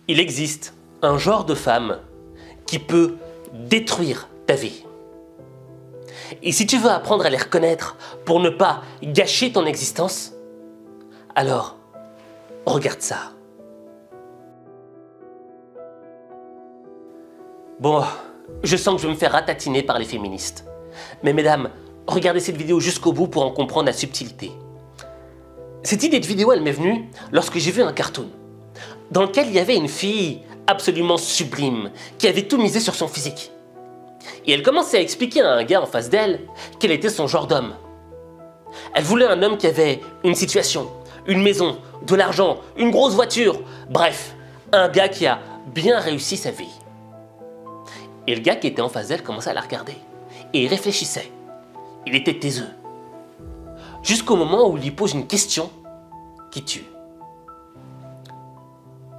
Il existe un genre de femme qui peut détruire ta vie. Et si tu veux apprendre à les reconnaître pour ne pas gâcher ton existence, alors regarde ça. Bon, je sens que je vais me faire ratatiner par les féministes. Mais mesdames, regardez cette vidéo jusqu'au bout pour en comprendre la subtilité. Cette idée de vidéo, elle m'est venue lorsque j'ai vu un cartoon dans lequel il y avait une fille absolument sublime qui avait tout misé sur son physique. Et elle commençait à expliquer à un gars en face d'elle quel était son genre d'homme. Elle voulait un homme qui avait une situation, une maison, de l'argent, une grosse voiture, bref, un gars qui a bien réussi sa vie. Et le gars qui était en face d'elle commençait à la regarder. Et il réfléchissait. Il était taiseux. Jusqu'au moment où il lui pose une question qui tue.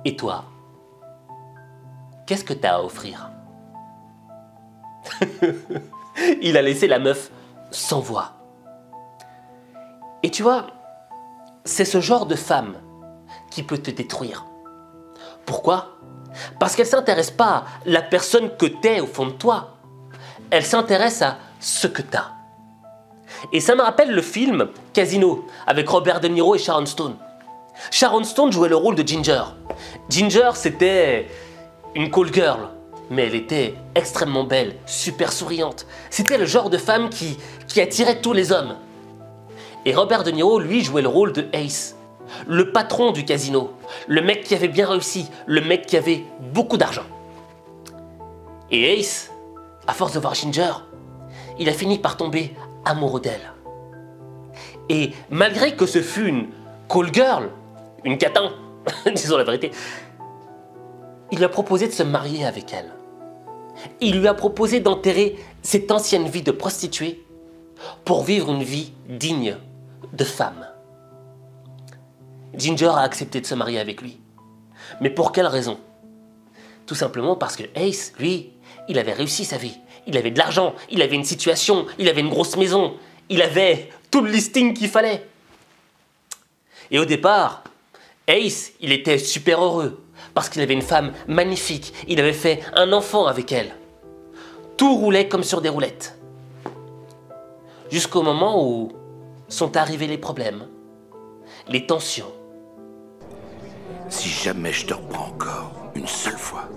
Et toi, qu'est-ce que tu as à offrir? Il a laissé la meuf sans voix. Et tu vois, c'est ce genre de femme qui peut te détruire. Pourquoi? Parce qu'elle ne s'intéresse pas à la personne que tu es au fond de toi. Elle s'intéresse à ce que tu as. Et ça me rappelle le film Casino avec Robert De Niro et Sharon Stone. Sharon Stone jouait le rôle de Ginger. Ginger, c'était une call girl, mais elle était extrêmement belle, super souriante. C'était le genre de femme qui attirait tous les hommes. Et Robert De Niro, lui, jouait le rôle de Ace, le patron du casino, le mec qui avait bien réussi, le mec qui avait beaucoup d'argent. Et Ace, à force de voir Ginger, il a fini par tomber amoureux d'elle. Et malgré que ce fût une call girl, une catin, disons la vérité, il lui a proposé de se marier avec elle. Il lui a proposé d'enterrer cette ancienne vie de prostituée pour vivre une vie digne de femme. Ginger a accepté de se marier avec lui. Mais pour quelle raison? Tout simplement parce que Ace, lui, il avait réussi sa vie. Il avait de l'argent, il avait une situation, il avait une grosse maison, il avait tout le listing qu'il fallait. Et au départ, Ace, il était super heureux parce qu'il avait une femme magnifique, il avait fait un enfant avec elle. Tout roulait comme sur des roulettes. Jusqu'au moment où sont arrivés les problèmes, les tensions. Si jamais je te reprends encore, une seule fois,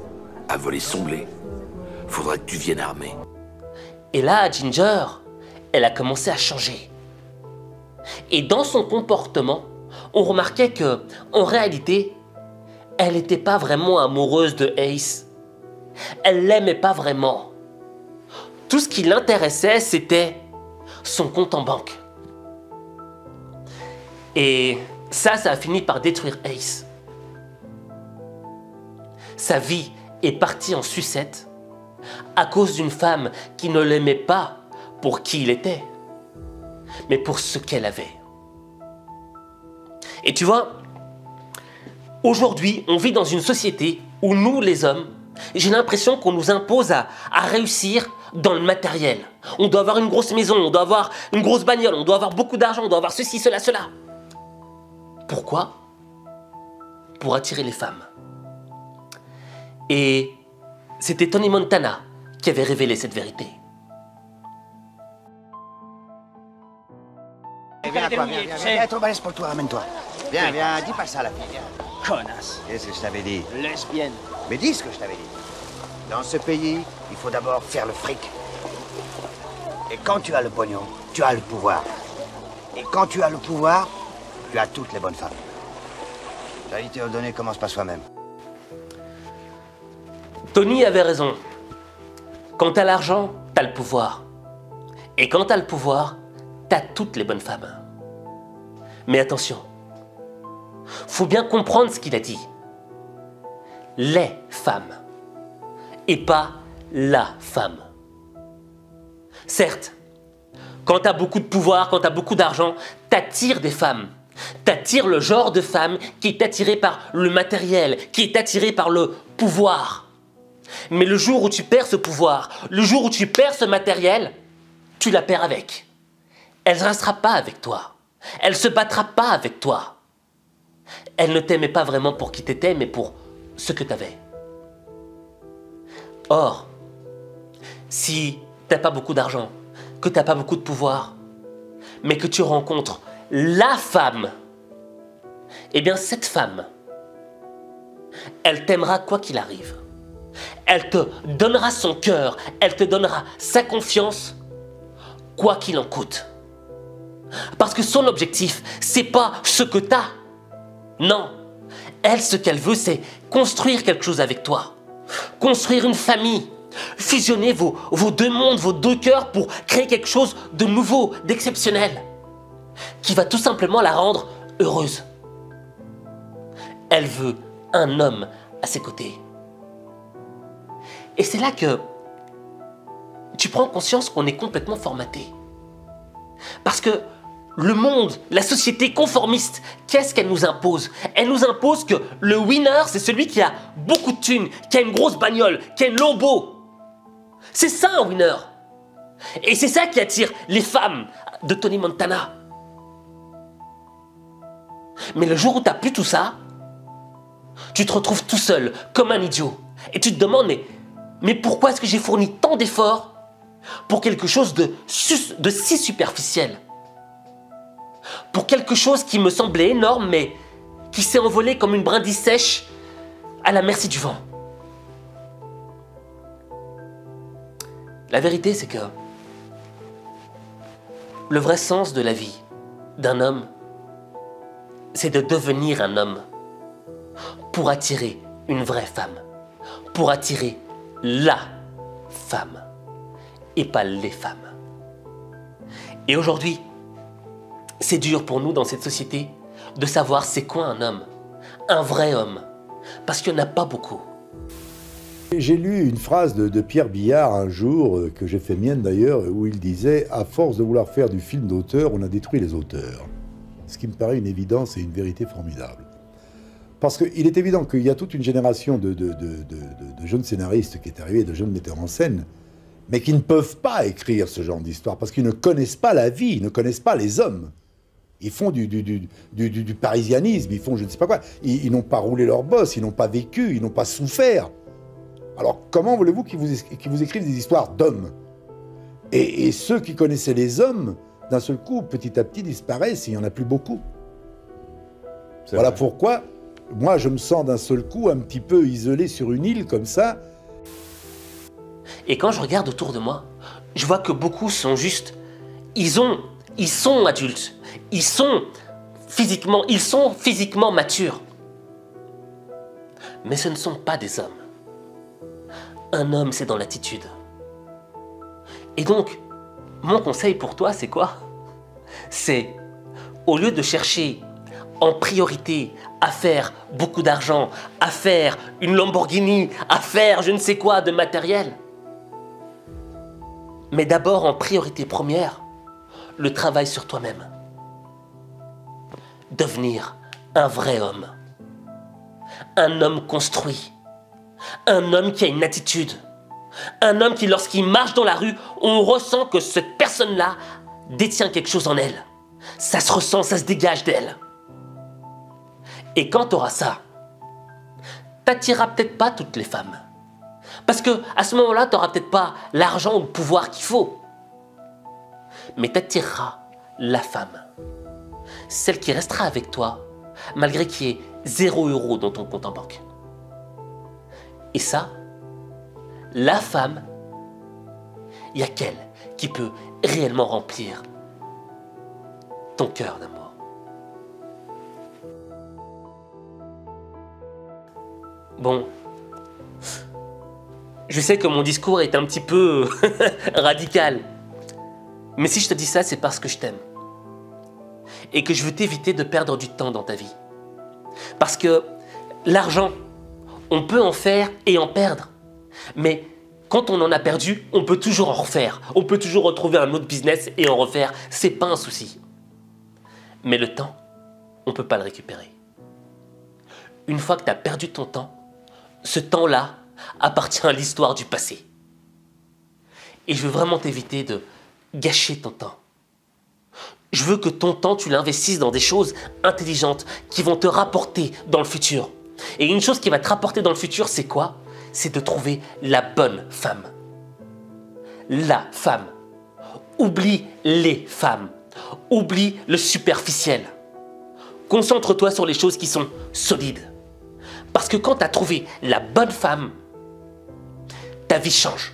à voler son blé, faudra que tu viennes armé. Et là, Ginger, elle a commencé à changer. Et dans son comportement, on remarquait que, en réalité, elle n'était pas vraiment amoureuse de Ace. Elle l'aimait pas vraiment. Tout ce qui l'intéressait, c'était son compte en banque. Et ça a fini par détruire Ace. Sa vie est partie en sucette à cause d'une femme qui ne l'aimait pas pour qui il était, mais pour ce qu'elle avait. Et tu vois, aujourd'hui, on vit dans une société où nous, les hommes, j'ai l'impression qu'on nous impose à réussir dans le matériel. On doit avoir une grosse maison, on doit avoir une grosse bagnole, on doit avoir beaucoup d'argent, on doit avoir ceci, cela, cela. Pourquoi? Pour attirer les femmes. Et c'était Tony Montana qui avait révélé cette vérité. Viens, toi, viens, trop balèze pour toi, ramène-toi. Viens, viens, dis pas ça à la fille, viens. Connasse. Qu'est-ce que je t'avais dit? Lesbienne. Mais dis ce que je t'avais dit. Dans ce pays, il faut d'abord faire le fric. Et quand tu as le pognon, tu as le pouvoir. Et quand tu as le pouvoir, tu as toutes les bonnes femmes. Charité ordonnée commence par soi-même. Tony avait raison. Quand t'as l'argent, t'as le pouvoir. Et quand t'as le pouvoir, t'as toutes les bonnes femmes. Mais attention, faut bien comprendre ce qu'il a dit. Les femmes. Et pas la femme. Certes, quand t'as beaucoup de pouvoir, quand t'as beaucoup d'argent, t'attires des femmes. T'attires le genre de femme qui est attirée par le matériel, qui est attirée par le pouvoir. Mais le jour où tu perds ce pouvoir, le jour où tu perds ce matériel, tu la perds avec. Elle ne restera pas avec toi. Elle ne se battra pas avec toi. Elle ne t'aimait pas vraiment pour qui t'étais, mais pour ce que tu avais. Or, si tu n'as pas beaucoup d'argent, que tu n'as pas beaucoup de pouvoir, mais que tu rencontres la femme, eh bien cette femme, elle t'aimera quoi qu'il arrive. Elle te donnera son cœur, elle te donnera sa confiance, quoi qu'il en coûte. Parce que son objectif, c'est pas ce que tu as. Non, elle, ce qu'elle veut, c'est construire quelque chose avec toi. Construire une famille. Fusionner vos deux mondes, vos deux cœurs pour créer quelque chose de nouveau, d'exceptionnel, qui va tout simplement la rendre heureuse. Elle veut un homme à ses côtés. Et c'est là que tu prends conscience qu'on est complètement formaté. Parce que le monde, la société conformiste, qu'est-ce qu'elle nous impose? Elle nous impose que le winner, c'est celui qui a beaucoup de thunes, qui a une grosse bagnole, qui a une Lambo. C'est ça un winner. Et c'est ça qui attire les femmes de Tony Montana. Mais le jour où tu n'as plus tout ça, tu te retrouves tout seul, comme un idiot. Et tu te demandes, mais pourquoi est-ce que j'ai fourni tant d'efforts pour quelque chose de si superficiel? Pour quelque chose qui me semblait énorme, mais qui s'est envolé comme une brindille sèche à la merci du vent. La vérité, c'est que le vrai sens de la vie d'un homme, c'est de devenir un homme pour attirer une vraie femme, pour attirer la femme et pas les femmes. Et aujourd'hui, c'est dur pour nous dans cette société de savoir c'est quoi un vrai homme, parce qu'il n'y en a pas beaucoup. J'ai lu une phrase de Pierre Billard un jour, que j'ai fait mienne d'ailleurs, où il disait « À force de vouloir faire du film d'auteur, on a détruit les auteurs ». Ce qui me paraît une évidence et une vérité formidable. Parce qu'il est évident qu'il y a toute une génération de jeunes scénaristes qui est arrivée, de jeunes metteurs en scène, mais qui ne peuvent pas écrire ce genre d'histoire, parce qu'ils ne connaissent pas la vie, ils ne connaissent pas les hommes. Ils font du parisianisme, ils font je ne sais pas quoi. Ils n'ont pas roulé leur bosse, ils n'ont pas vécu, ils n'ont pas souffert. Alors comment voulez-vous qu'ils vous écrivent des histoires d'hommes? Et ceux qui connaissaient les hommes, d'un seul coup, petit à petit, disparaissent, et il n'y en a plus beaucoup. Voilà pourquoi, moi, je me sens d'un seul coup un petit peu isolé sur une île comme ça. Et quand je regarde autour de moi, je vois que beaucoup sont juste... Ils sont adultes. Ils sont physiquement matures. Mais ce ne sont pas des hommes. Un homme, c'est dans l'attitude. Et donc, mon conseil pour toi, c'est quoi? C'est, au lieu de chercher en priorité à faire beaucoup d'argent, à faire une Lamborghini, à faire je ne sais quoi de matériel, mais d'abord en priorité première, le travail sur toi-même. Devenir un vrai homme. Un homme construit. Un homme qui a une attitude. Un homme qui, lorsqu'il marche dans la rue, on ressent que cette personne-là détient quelque chose en elle. Ça se ressent, ça se dégage d'elle. Et quand tu auras ça, t'attireras peut-être pas toutes les femmes. Parce que à ce moment-là, tu n'auras peut-être pas l'argent ou le pouvoir qu'il faut. Mais t'attireras la femme. Celle qui restera avec toi, malgré qu'il y ait 0 € dans ton compte en banque. Et ça, la femme, il n'y a qu'elle qui peut réellement remplir ton cœur d'amour. Bon, je sais que mon discours est un petit peu radical, mais si je te dis ça, c'est parce que je t'aime. Et que je veux t'éviter de perdre du temps dans ta vie. Parce que l'argent, on peut en faire et en perdre. Mais quand on en a perdu, on peut toujours en refaire. On peut toujours retrouver un autre business et en refaire. C'est pas un souci. Mais le temps, on ne peut pas le récupérer. Une fois que tu as perdu ton temps, ce temps-là appartient à l'histoire du passé. Et je veux vraiment t'éviter de gâcher ton temps. Je veux que ton temps, tu l'investisses dans des choses intelligentes qui vont te rapporter dans le futur. Et une chose qui va te rapporter dans le futur, c'est quoi? C'est de trouver la bonne femme. La femme. Oublie les femmes. Oublie le superficiel. Concentre-toi sur les choses qui sont solides. Parce que quand tu as trouvé la bonne femme, ta vie change.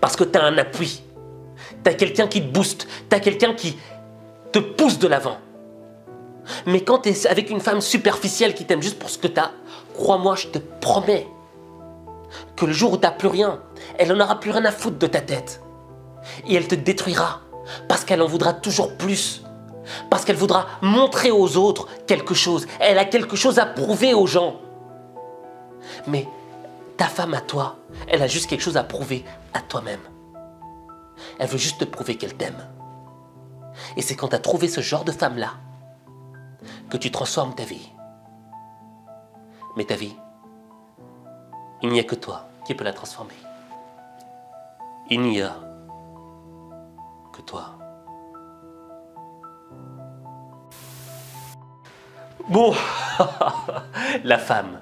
Parce que tu as un appui. Tu as quelqu'un qui te booste. Tu as quelqu'un qui te pousse de l'avant. Mais quand tu es avec une femme superficielle qui t'aime juste pour ce que tu as, crois-moi, je te promets que le jour où tu n'as plus rien, elle n'en aura plus rien à foutre de ta tête. Et elle te détruira parce qu'elle en voudra toujours plus. Parce qu'elle voudra montrer aux autres quelque chose. Elle a quelque chose à prouver aux gens. Mais ta femme à toi, elle a juste quelque chose à prouver à toi-même. Elle veut juste te prouver qu'elle t'aime. Et c'est quand tu as trouvé ce genre de femme-là que tu transformes ta vie. Mais ta vie, il n'y a que toi qui peux la transformer. Il n'y a que toi. Bon, la femme.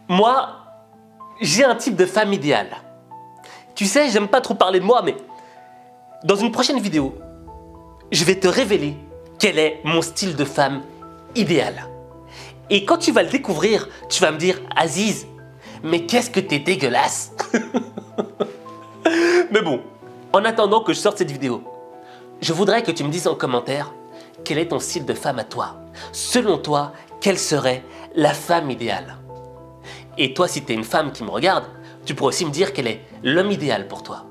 Moi, j'ai un type de femme idéale. Tu sais, j'aime pas trop parler de moi, mais dans une prochaine vidéo, je vais te révéler quel est mon style de femme idéal. Et quand tu vas le découvrir, tu vas me dire, Aziz, mais qu'est-ce que t'es dégueulasse. Mais bon, en attendant que je sorte cette vidéo, je voudrais que tu me dises en commentaire quel est ton style de femme à toi. Selon toi, quelle serait la femme idéale? Et toi, si tu es une femme qui me regarde, tu pourrais aussi me dire quel est l'homme idéal pour toi.